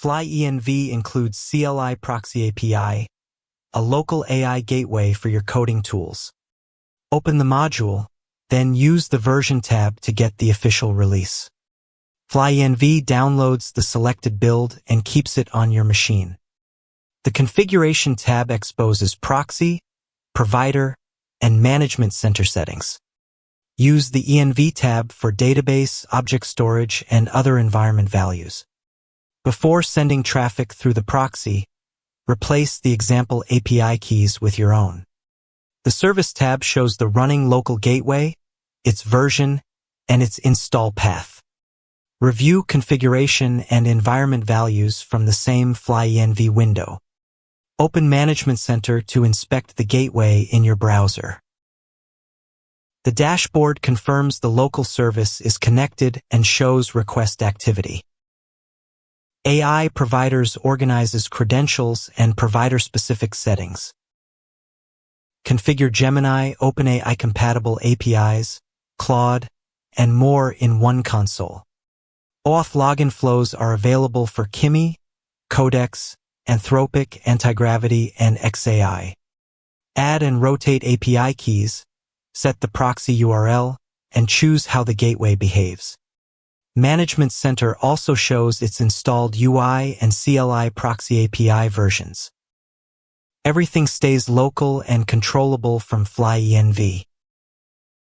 FlyEnv includes CLIProxyAPI, a local AI gateway for your coding tools. Open the module, then use the version tab to get the official release. FlyEnv downloads the selected build and keeps it on your machine. The Configuration tab exposes Proxy, Provider, and Management Center settings. Use the Env tab for database, object storage, and other environment values. Before sending traffic through the proxy, replace the example API keys with your own. The Service tab shows the running local gateway, its version, and its install path. Review configuration and environment values from the same FlyEnv window. Open Management Center to inspect the gateway in your browser. The dashboard confirms the local service is connected and shows request activity. AI Providers organizes credentials and provider-specific settings. Configure Gemini, OpenAI-compatible APIs, Claude, and more in one console. OAuth login flows are available for Kimi, Codex, Anthropic, Antigravity, and XAI. Add and rotate API keys, set the proxy URL, and choose how the gateway behaves. Management Center also shows its installed UI and CLIProxyAPI versions. Everything stays local and controllable from FlyEnv.